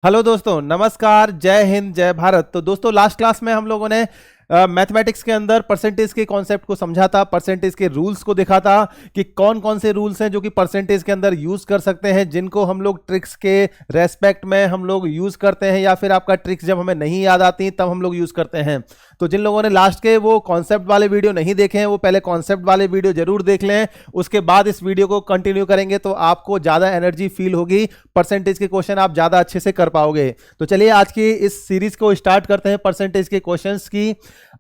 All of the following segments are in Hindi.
हेलो दोस्तों, नमस्कार, जय हिंद, जय भारत। तो दोस्तों, लास्ट क्लास में हम लोगों ने मैथमेटिक्स के अंदर परसेंटेज के कॉन्सेप्ट को समझा था, परसेंटेज के रूल्स को देखा था कि कौन कौन से रूल्स हैं जो कि परसेंटेज के अंदर यूज कर सकते हैं, जिनको हम लोग ट्रिक्स के रेस्पेक्ट में हम लोग यूज करते हैं, या फिर आपका ट्रिक्स जब हमें नहीं याद आती तब हम लोग यूज करते हैं। तो जिन लोगों ने लास्ट के वो कॉन्सेप्ट वाले वीडियो नहीं देखे हैं, वो पहले कॉन्सेप्ट वाले वीडियो जरूर देख लें, उसके बाद इस वीडियो को कंटिन्यू करेंगे तो आपको ज्यादा एनर्जी फील होगी, परसेंटेज के क्वेश्चन आप ज्यादा अच्छे से कर पाओगे। तो चलिए आज की इस सीरीज को स्टार्ट करते हैं परसेंटेज के क्वेश्चंस की।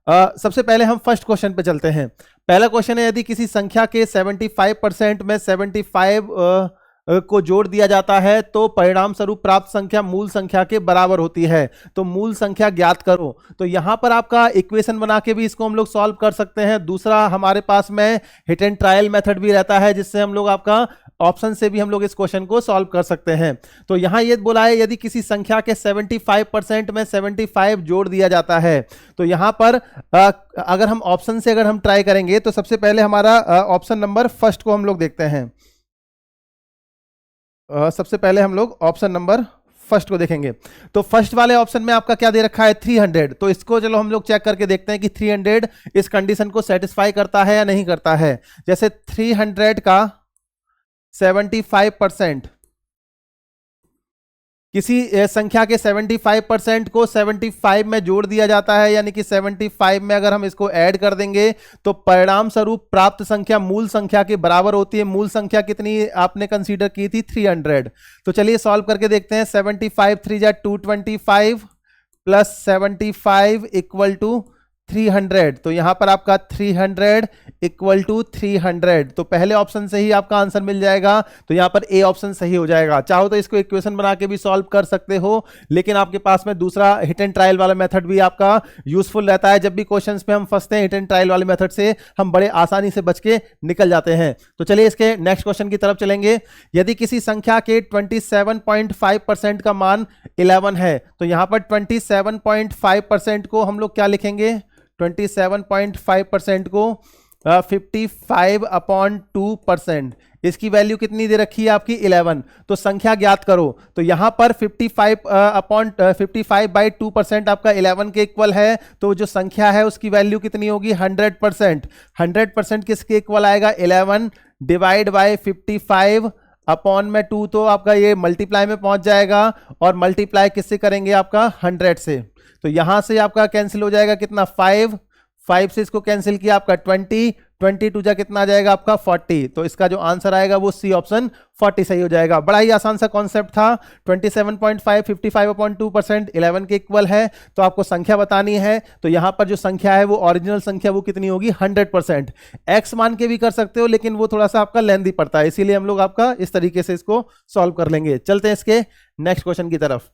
सबसे पहले हम फर्स्ट क्वेश्चन पे चलते हैं। पहला क्वेश्चन है, यदि किसी संख्या के 75% में 75 को जोड़ दिया जाता है तो परिणाम स्वरूप प्राप्त संख्या मूल संख्या के बराबर होती है, तो मूल संख्या ज्ञात करो। तो यहां पर आपका इक्वेशन बना के भी इसको हम लोग सॉल्व कर सकते हैं। दूसरा हमारे पास में हिट एंड ट्रायल मेथड भी रहता है, जिससे हम लोग आपका ऑप्शन से भी हम लोग इस क्वेश्चन को सॉल्व कर सकते हैं। तो यहां ये बोला है, यदि किसी संख्या के 75% में 75 जोड़ दिया जाता है, तो यहां पर अगर हम ऑप्शन से अगर हम ट्राई करेंगे तो सबसे पहले हमारा ऑप्शन नंबर फर्स्ट को हम लोग देखते हैं। सबसे पहले हम लोग ऑप्शन नंबर फर्स्ट को देखेंगे। तो फर्स्ट वाले ऑप्शन में आपका क्या दे रखा है, 300। तो इसको चलो हम लोग चेक करके देखते हैं कि 300 इस कंडीशन को सेटिस्फाई करता है या नहीं करता है। जैसे 300 का 75%, किसी संख्या के 75% को 75 में जोड़ दिया जाता है, यानी कि 75 में अगर हम इसको ऐड कर देंगे तो परिणाम स्वरूप प्राप्त संख्या मूल संख्या के बराबर होती है। मूल संख्या कितनी आपने कंसीडर की थी, 300। तो चलिए सॉल्व करके देखते हैं। 75 3 जा 225 प्लस 75 इक्वल टू 300। तो यहां पर आपका 300 इक्वल टू 300, तो पहले ऑप्शन से ही आपका आंसर मिल जाएगा। तो यहां पर ए ऑप्शन सही हो जाएगा। चाहो तो इसको इक्वेशन बना के भी सॉल्व कर सकते हो, लेकिन आपके पास में दूसरा हिट एंड ट्रायल वाला मेथड भी आपका यूजफुल रहता है। जब भी क्वेश्चंस पे हम फंसते हैं, हिट एंड ट्रायल वाले मेथड से हम बड़े आसानी से बच के निकल जाते हैं। तो चलिए इसके नेक्स्ट क्वेश्चन की तरफ चलेंगे। यदि किसी संख्या के 27.5% का मान 11 है, तो यहां पर 27.5% को हम लोग क्या लिखेंगे, 27.5% को 55/2%। इसकी वैल्यू कितनी दे रखी है आपकी, 11। तो संख्या ज्ञात करो। तो यहां पर 55/2% आपका 11 के इक्वल है, तो जो संख्या है उसकी वैल्यू कितनी होगी, 100%। 100% किसके इक्वल आएगा, 11 डिवाइड बाय 55 अपॉन में 2, तो आपका ये मल्टीप्लाई में पहुंच जाएगा। और मल्टीप्लाई किससे करेंगे, आपका 100 से। तो यहां से आपका कैंसिल हो जाएगा कितना, 5 से इसको कैंसिल किया आपका 20 टू जा कितना आ जाएगा आपका 40। तो इसका जो आंसर आएगा वो सी ऑप्शन 40 सही हो जाएगा। बड़ा ही आसान सा कॉन्सेप्ट था। 27.5 55/2% 11 के इक्वल है, तो आपको संख्या बतानी है। तो यहां पर जो संख्या है वो ओरिजिनल संख्या वो कितनी होगी, 100%। एक्स मान के भी कर सकते हो, लेकिन वो थोड़ा सा आपका लेंथी पड़ता है, इसीलिए हम लोग आपका इस तरीके से इसको सॉल्व कर लेंगे। चलते हैं इसके नेक्स्ट क्वेश्चन की तरफ।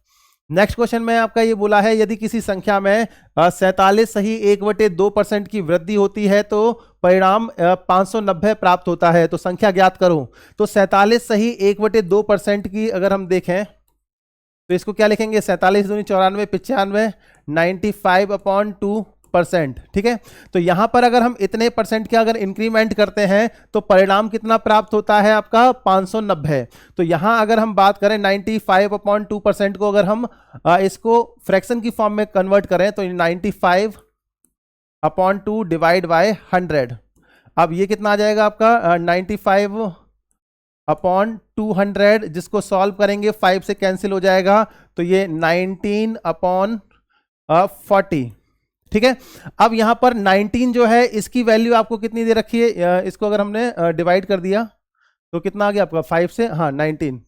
नेक्स्ट क्वेश्चन में आपका ये बोला है, यदि किसी संख्या में 47 सही 1/2% की वृद्धि होती है तो परिणाम 590 प्राप्त होता है, तो संख्या ज्ञात करो। तो 47 सही 1/2% की अगर हम देखें तो इसको क्या लिखेंगे, 47 दूनी 94 95 95/2%। ठीक है, तो यहां पर अगर हम इतने परसेंट के अगर इंक्रीमेंट करते हैं तो परिणाम कितना प्राप्त होता है आपका, 590। तो यहां अगर हम बात करें 95/2% को अगर हम इसको फ्रैक्शन की फॉर्म में कन्वर्ट करें तो 95/2 डिवाइड बाय 100। अब ये कितना आ जाएगा आपका 95/200, जिसको सॉल्व करेंगे 5 से कैंसिल हो जाएगा, तो ये 19/40। ठीक है, अब यहां पर 19 जो है इसकी वैल्यू आपको कितनी दे रखी है, इसको अगर हमने डिवाइड कर दिया तो कितना आ गया आपका 5 से, हाँ 19।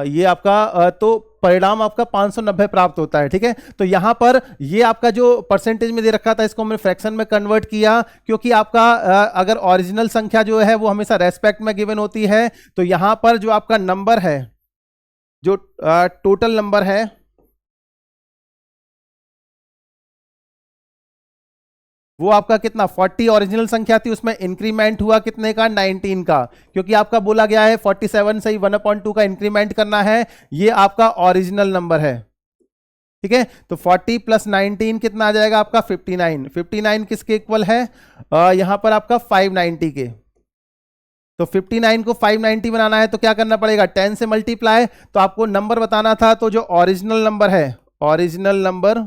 ये आपका तो परिणाम आपका 590 प्राप्त होता है। ठीक है, तो यहां पर ये आपका जो परसेंटेज में दे रखा था इसको हमने फ्रैक्शन में कन्वर्ट किया, क्योंकि आपका अगर ओरिजिनल संख्या जो है वो हमेशा रेस्पेक्ट में गिवन होती है। तो यहां पर जो आपका नंबर है, जो टोटल नंबर है, वो आपका कितना 40 ओरिजिनल संख्या थी, उसमें इंक्रीमेंट हुआ कितने का, 19 का, क्योंकि आपका बोला गया है 47 से ही 1/2 का इंक्रीमेंट करना है। ये आपका ओरिजिनल नंबर है। ठीक है, तो 40 प्लस 19 कितना आ जाएगा आपका 59। 59 किसके इक्वल है, यहां पर आपका 590 के। तो 59 को 590 बनाना है तो क्या करना पड़ेगा, 10 से मल्टीप्लाई। तो आपको नंबर बताना था, तो जो ओरिजिनल नंबर है, ओरिजिनल नंबर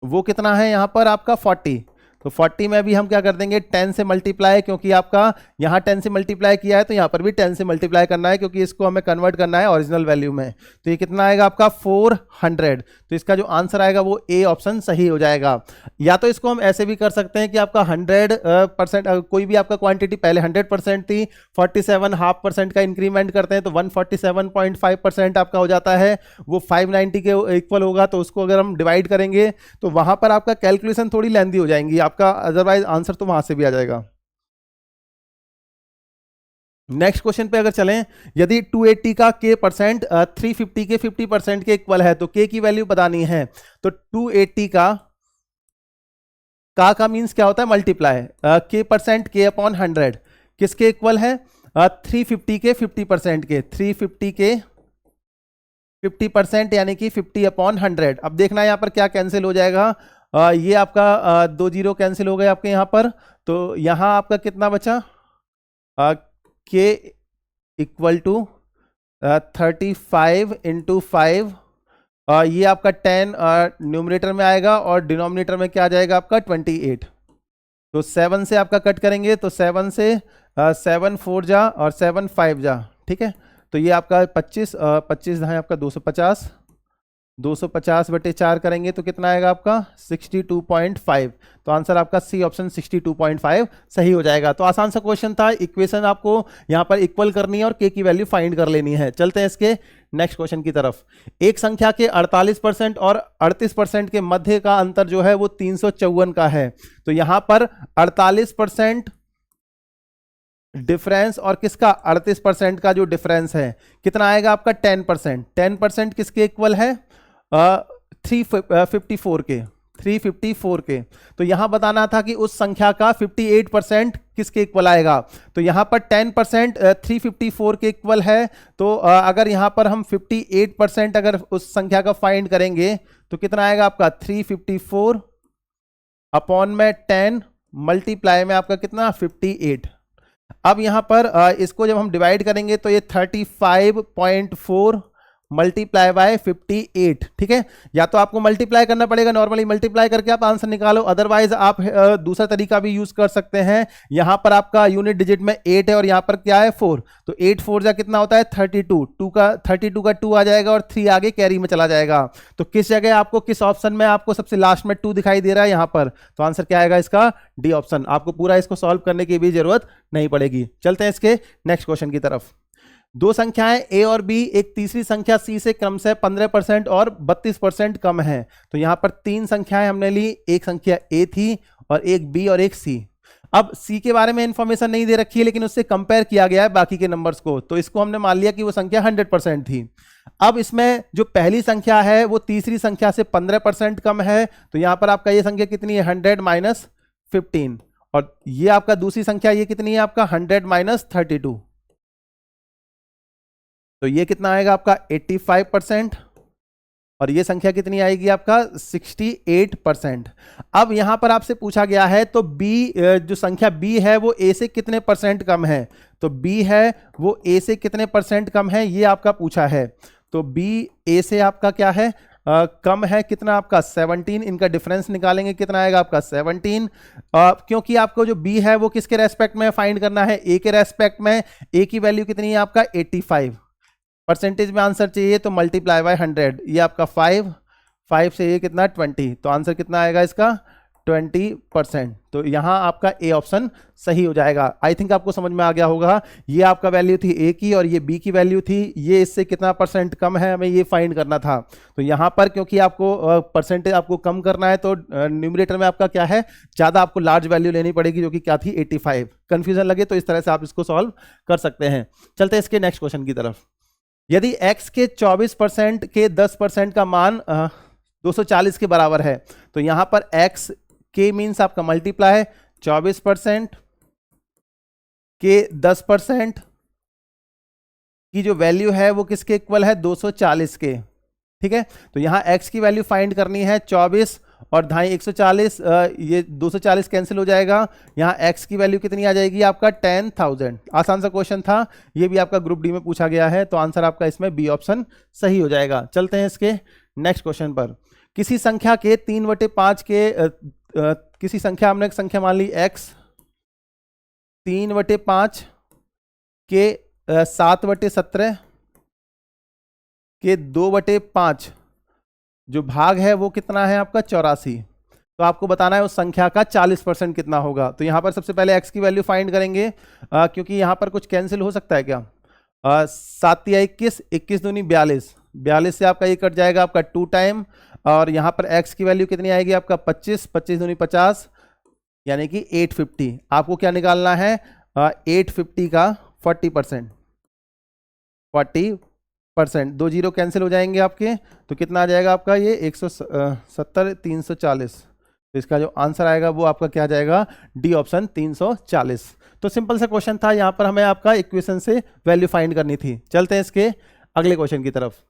वो कितना है यहां पर आपका 40। तो 40 में भी हम क्या कर देंगे, 10 से मल्टीप्लाई, क्योंकि आपका यहाँ 10 से मल्टीप्लाई किया है तो यहाँ पर भी 10 से मल्टीप्लाई करना है, क्योंकि इसको हमें कन्वर्ट करना है ओरिजिनल वैल्यू में। तो ये कितना आएगा आपका 400। तो इसका जो आंसर आएगा वो ए ऑप्शन सही हो जाएगा। या तो इसको हम ऐसे भी कर सकते हैं कि आपका 100%, कोई भी आपका क्वांटिटी पहले 100% थी, 47.5% का इंक्रीमेंट करते हैं तो 147.5% आपका हो जाता है, वो 590 के इक्वल होगा। तो उसको अगर हम डिवाइड करेंगे तो वहां पर आपका कैलकुलेशन थोड़ी लेंदी हो जाएंगी आपका, अदरवाइज आंसर तो वहां से भी आ जाएगा। नेक्स्ट क्वेश्चन पे अगर चलें, यदि 280 का k परसेंट 350 के 50% के इक्वल है तो k की वैल्यू बतानी है। तो 280 का मीन्स क्या होता है, multiply, k percent k upon 100 किसके इक्वल है, 350 के 50% के, 350 के 50% यानी कि 50 अपॉन 100। अब देखना यहाँ पर क्या कैंसिल हो जाएगा, ये आपका 2 जीरो कैंसिल हो गए आपके यहाँ पर। तो यहाँ आपका कितना बचा, k इक्वल टू 35 इंटू 5, ये आपका 10 न्यूमरेटर में आएगा और डिनोमिनेटर में क्या आ जाएगा आपका 28। तो 7 से आपका कट करेंगे तो 7 से 7 4 जा और 7 5 जा, ठीक है। तो ये आपका 25 25 है आपका 250, 250 बटे 4 करेंगे तो कितना आएगा आपका 62.5। तो आंसर आपका सी ऑप्शन 62.5 सही हो जाएगा। तो आसान सा क्वेश्चन था, इक्वेशन आपको यहाँ पर इक्वल करनी है और के की वैल्यू फाइंड कर लेनी है। चलते हैं इसके नेक्स्ट क्वेश्चन की तरफ। एक संख्या के 48% और 38% के मध्य का अंतर जो है वो 354 का है। तो यहाँ पर 48% डिफरेंस और किसका 38% का जो डिफरेंस है कितना आएगा आपका 10%। 10% किसके इक्वल है, 354 के, 354 के। तो यहां बताना था कि उस संख्या का 58% किसके इक्वल आएगा। तो यहां पर 10% 354 के इक्वल है। तो अगर यहां पर हम 58% अगर उस संख्या का फाइंड करेंगे तो कितना आएगा आपका 354 अपॉन में 10 मल्टीप्लाई में आपका कितना 58। अब यहां पर इसको जब हम डिवाइड करेंगे तो ये 35.4 मल्टीप्लाई बाय 58, ठीक है। या तो आपको मल्टीप्लाई करना पड़ेगा, नॉर्मली मल्टीप्लाई करके आप आंसर निकालो, अदरवाइज आप दूसरा तरीका भी यूज कर सकते हैं। यहां पर आपका यूनिट डिजिट में 8 है और यहां पर क्या है 4, तो 8 4 जा कितना होता है 32, 32 का 2 आ जाएगा और 3 आगे कैरी में चला जाएगा। तो किस जगह आपको, किस ऑप्शन में आपको सबसे लास्ट में 2 दिखाई दे रहा है यहां पर, तो आंसर क्या आएगा इसका डी ऑप्शन। आपको पूरा इसको सॉल्व करने की भी जरूरत नहीं पड़ेगी। चलते हैं इसके नेक्स्ट क्वेश्चन की तरफ। दो संख्याएं ए और बी एक तीसरी संख्या सी से क्रमशः 15% और 32% कम है। तो यहां पर तीन संख्याएं हमने ली, एक संख्या ए थी और एक बी और एक सी। अब सी के बारे में इंफॉर्मेशन नहीं दे रखी है लेकिन उससे कंपेयर किया गया है बाकी के नंबर्स को, तो इसको हमने मान लिया कि वो संख्या 100% थी। अब इसमें जो पहली संख्या है वो तीसरी संख्या से 15% कम है। तो यहां पर आपका ये संख्या कितनी है 100 माइनस 15, और ये आपका दूसरी संख्या ये कितनी है आपका 100 माइनस 32। तो ये कितना आएगा आपका 85%, और ये संख्या कितनी आएगी आपका 68%। अब यहां पर आपसे पूछा गया है तो बी, जो संख्या बी है वो ए से कितने परसेंट कम है। तो बी है वो ए से कितने परसेंट कम है ये आपका पूछा है। तो बी ए से आपका क्या है कम है, कितना आपका 17। इनका डिफरेंस निकालेंगे कितना आएगा आपका 17, क्योंकि आपको जो बी है वो किसके रेस्पेक्ट में फाइंड करना है, ए के रेस्पेक्ट में। ए की वैल्यू कितनी है आपका 85, परसेंटेज में आंसर चाहिए तो मल्टीप्लाई बाय 100, ये आपका 5 से ये कितना 20, तो आंसर कितना आएगा इसका 20%। तो यहां आपका ए ऑप्शन सही हो जाएगा। आई थिंक आपको समझ में आ गया होगा। ये आपका वैल्यू थी ए की और ये बी की वैल्यू थी, ये इससे कितना परसेंट कम है हमें ये फाइंड करना था। तो यहां पर क्योंकि आपको परसेंटेज आपको कम करना है तो न्यूमरेटर में आपका क्या है ज्यादा आपको लार्ज वैल्यू लेनी पड़ेगी जो कि क्या थी 85। कंफ्यूजन लगे तो इस तरह से आप इसको सॉल्व कर सकते हैं। चलते हैं इसके नेक्स्ट क्वेश्चन की तरफ। यदि x के 24% के 10% का मान 240 के बराबर है, तो यहां पर x के मीन्स आपका मल्टीप्लाई है 24% के 10% की जो वैल्यू है वो किसके इक्वल है 240 के, ठीक है। तो यहां x की वैल्यू फाइंड करनी है 24 और ढाई 140, ये 240 कैंसिल हो जाएगा। यहाँ x की वैल्यू कितनी आ जाएगी आपका 10,000। आसान सा क्वेश्चन था, ये भी आपका ग्रुप डी में पूछा गया है, तो आंसर आपका इसमें बी ऑप्शन सही हो जाएगा। चलते हैं इसके नेक्स्ट क्वेश्चन पर। किसी संख्या के 3/5 के किसी संख्या, हमने एक संख्या मान ली x, 3/5 के 7/17 के 2/5 जो भाग है वो कितना है आपका 84। तो आपको बताना है उस संख्या का 40% कितना होगा। तो यहाँ पर सबसे पहले x की वैल्यू फाइंड करेंगे, क्योंकि यहाँ पर कुछ कैंसिल हो सकता है क्या। 7 या 21, 21 दूनी 42, 42 से आपका ये कट जाएगा आपका 2 टाइम, और यहाँ पर x की वैल्यू कितनी आएगी आपका 25, 25 दूनी 50, यानी कि 850। आपको क्या निकालना है 850 का 40%, 40%, 2 जीरो कैंसिल हो जाएंगे आपके, तो कितना आ जाएगा आपका ये 170, 340। तो इसका जो आंसर आएगा वो आपका क्या जाएगा, डी ऑप्शन 340। तो सिंपल सा क्वेश्चन था, यहाँ पर हमें आपका इक्वेशन से वैल्यू फाइंड करनी थी। चलते हैं इसके अगले क्वेश्चन की तरफ।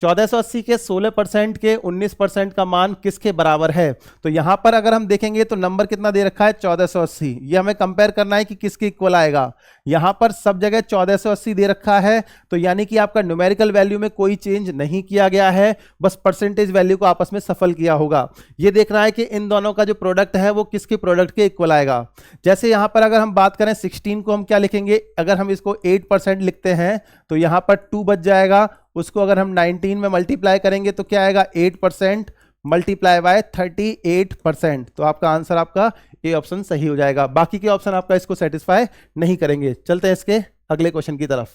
1480 के 16% के 19% का मान किसके बराबर है। तो यहां पर अगर हम देखेंगे तो नंबर कितना दे रखा है 1480, ये हमें कंपेयर करना है कि किसके इक्वल आएगा। यहां पर सब जगह 1480 दे रखा है, तो यानी कि आपका न्यूमेरिकल वैल्यू में कोई चेंज नहीं किया गया है, बस परसेंटेज वैल्यू को आपस में सफल किया होगा। ये देखना है कि इन दोनों का जो प्रोडक्ट है वो किसके प्रोडक्ट के इक्वल आएगा। जैसे यहां पर अगर हम बात करें 16 को हम क्या लिखेंगे, अगर हम इसको 8% लिखते हैं तो यहां पर 2 बच जाएगा, उसको अगर हम 19 में मल्टीप्लाई करेंगे तो क्या आएगा 8% मल्टीप्लाई बाय 38%। तो आपका आंसर आपका ए ऑप्शन सही हो जाएगा। बाकी के ऑप्शन आपका इसको सेटिस्फाई नहीं करेंगे। चलते हैं इसके अगले क्वेश्चन की तरफ।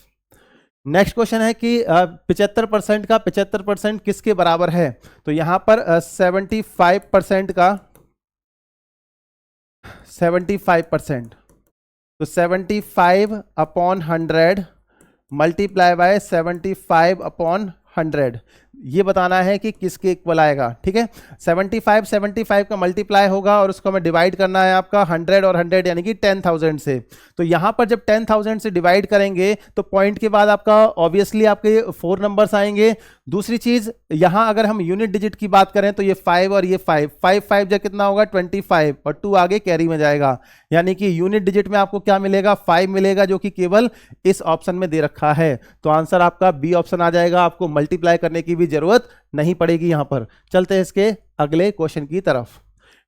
नेक्स्ट क्वेश्चन है कि 75% का 75% किसके बराबर है। तो यहां पर 75% का 75%, तो 75/100 मल्टीप्लाई बाय 75/100, ये बताना है कि किसके इक्वल आएगा। ठीक है, 75 का मल्टीप्लाई होगा और उसको हमें डिवाइड करना है आपका 100 और 100 यानी कि 10,000 से। तो यहां पर जब 10,000 से डिवाइड करेंगे तो पॉइंट के बाद आपका ऑब्वियसली आपके 4 नंबर्स आएंगे। दूसरी चीज, यहां अगर हम यूनिट डिजिट की बात करें तो ये 5 और ये 5, 5 जब कितना होगा 25 और 2 आगे कैरी में जाएगा, यानी कि यूनिट डिजिट में आपको क्या मिलेगा 5 मिलेगा, जो कि केवल इस ऑप्शन में दे रखा है। तो आंसर आपका बी ऑप्शन आ जाएगा, आपको मल्टीप्लाई करने की भी जरूरत नहीं पड़ेगी यहां पर। चलते हैं इसके अगले क्वेश्चन की तरफ।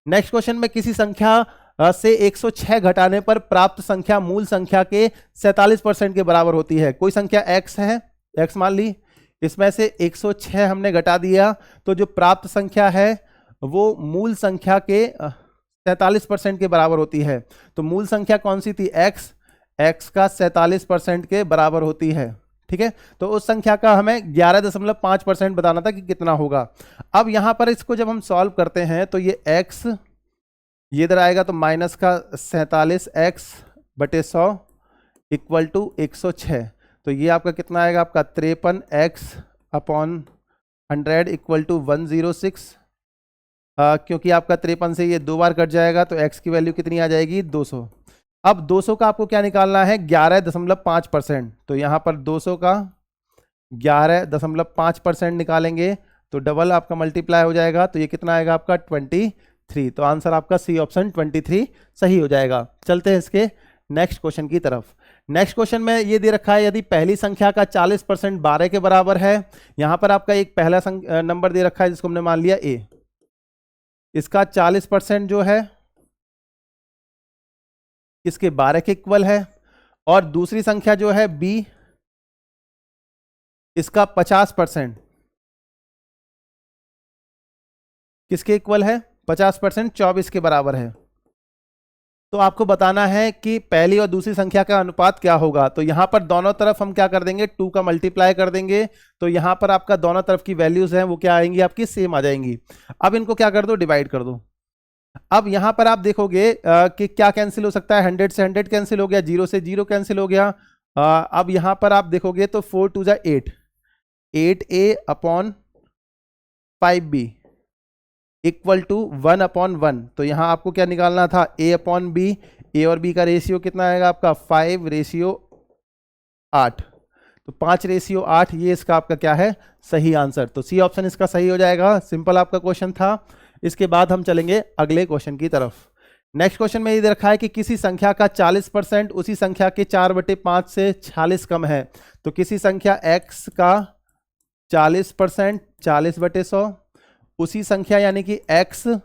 नेक्स्ट क्वेश्चन में किसी संख्या से 106 घटाने पर प्राप्त संख्या मूल संख्या के 47% के बराबर होती है। कोई संख्या x है, x मान ली, इसमें से 106 हमने घटा दिया, तो जो प्राप्त संख्या है वो मूल संख्या के 47% के बराबर होती है। तो मूल संख्या कौन सी थी x का 47% के बराबर होती है। ठीक है, तो उस संख्या का हमें 11.5% बताना था कि कितना होगा। अब यहां पर इसको जब हम सॉल्व करते हैं तो ये x ये इधर आएगा, तो माइनस का 47x/100 इक्वल टू 106। तो ये आपका कितना आएगा आपका 53x/100 इक्वल टू 106। क्योंकि आपका 53 से ये 2 बार कट जाएगा तो x की वैल्यू कितनी आ जाएगी 200। अब 200 का आपको क्या निकालना है 11.5%। तो यहां पर 200 का 11.5% निकालेंगे तो डबल आपका मल्टीप्लाई हो जाएगा, तो ये कितना आएगा आपका 23। तो आंसर आपका सी ऑप्शन 23 सही हो जाएगा। चलते हैं इसके नेक्स्ट क्वेश्चन की तरफ। नेक्स्ट क्वेश्चन में ये दे रखा है, यदि पहली संख्या का 40% 12 के बराबर है। यहां पर आपका एक पहला नंबर दे रखा है जिसको हमने मान लिया a, इसका 40% जो है इसके 12 के इक्वल है, और दूसरी संख्या जो है b, इसका 50% किसके इक्वल है 50% 24 के बराबर है। तो आपको बताना है कि पहली और दूसरी संख्या का अनुपात क्या होगा। तो यहां पर दोनों तरफ हम क्या कर देंगे 2 का मल्टीप्लाई कर देंगे, तो यहां पर आपका दोनों तरफ की वैल्यूज हैं वो क्या आएंगी आपकी सेम आ जाएंगी। अब इनको क्या कर दो डिवाइड कर दो। अब यहां पर आप देखोगे कि क्या कैंसिल हो सकता है, 100 से 100 कैंसिल हो गया, 0 से 0 कैंसिल हो गया। अब यहां पर आप देखोगे तो 4 2 8, 8a/5b इक्वल टू 1/1। तो यहां आपको क्या निकालना था a/b, a और b का रेशियो कितना आएगा आपका 5:8। तो 5:8 ये इसका आपका क्या है सही आंसर। तो सी ऑप्शन इसका सही हो जाएगा। सिंपल आपका क्वेश्चन था। इसके बाद हम चलेंगे अगले क्वेश्चन की तरफ। नेक्स्ट क्वेश्चन में ये दे रखा है कि किसी संख्या का 40% उसी संख्या के 4/5 से 46 कम है। तो किसी संख्या x का 40% 40/100 उसी संख्या यानी कि x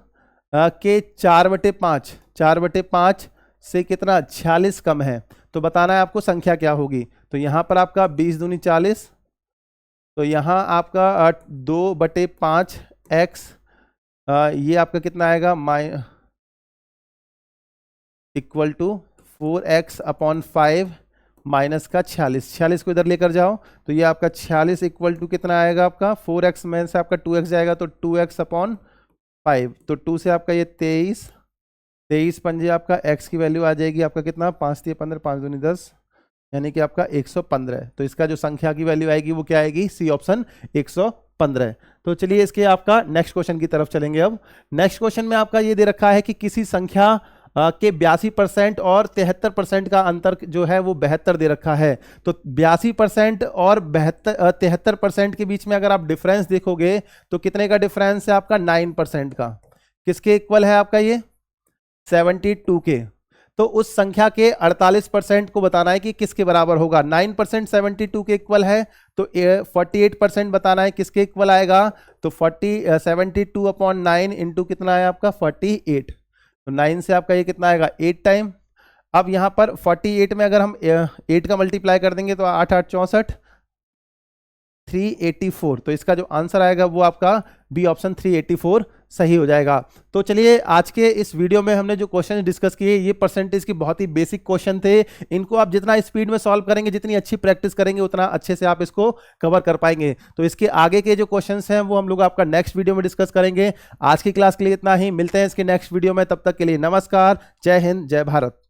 के 4/5 से कितना 46 कम है। तो बताना है आपको संख्या क्या होगी। तो यहां पर आपका 20 दूनी 40, तो यहां आपका 2/5 x ये आपका कितना आएगा इक्वल टू 4x/5 माइनस का 46 को इधर लेकर जाओ, तो ये आपका 46 इक्वल टू कितना आएगा आपका 4x में से आपका 2x जाएगा तो 2x/5, तो 2 से आपका ये 23 पंजे आपका x की वैल्यू आ जाएगी आपका कितना 5 3 15 5 दूनी 10 यानी कि आपका 115। तो इसका जो संख्या की वैल्यू आएगी वो क्या आएगी, सी ऑप्शन 115। तो चलिए इसके आपका नेक्स्ट क्वेश्चन की तरफ चलेंगे। अब नेक्स्ट क्वेश्चन में आपका ये दे रखा है कि किसी संख्या के 82% और 73% का अंतर जो है वो 72 दे रखा है। तो 82% और 73% के बीच में अगर आप डिफरेंस देखोगे तो कितने का डिफरेंस है आपका 9% का। किसके इक्वल है आपका ये 72 के। तो उस संख्या के 48% को बताना है कि किसके बराबर होगा। 9% 72 के इक्वल है तो 48% बताना है किसके इक्वल आएगा। तो 72/9 इंटू कितना है आपका 48, तो 9 से आपका ये कितना आएगा 8 टाइम। अब यहां पर 48 में अगर हम 8 का मल्टीप्लाई कर देंगे तो 8 8 64 384, तो इसका जो आंसर आएगा वो आपका बी ऑप्शन 384 सही हो जाएगा। तो चलिए आज के इस वीडियो में हमने जो क्वेश्चन डिस्कस किए ये परसेंटेज के बहुत ही बेसिक क्वेश्चन थे। इनको आप जितना स्पीड में सॉल्व करेंगे, जितनी अच्छी प्रैक्टिस करेंगे, उतना अच्छे से आप इसको कवर कर पाएंगे। तो इसके आगे के जो क्वेश्चंस हैं वो हम लोग आपका नेक्स्ट वीडियो में डिस्कस करेंगे। आज की क्लास के लिए इतना ही, मिलते हैं इसके नेक्स्ट वीडियो में। तब तक के लिए नमस्कार, जय हिंद, जय भारत।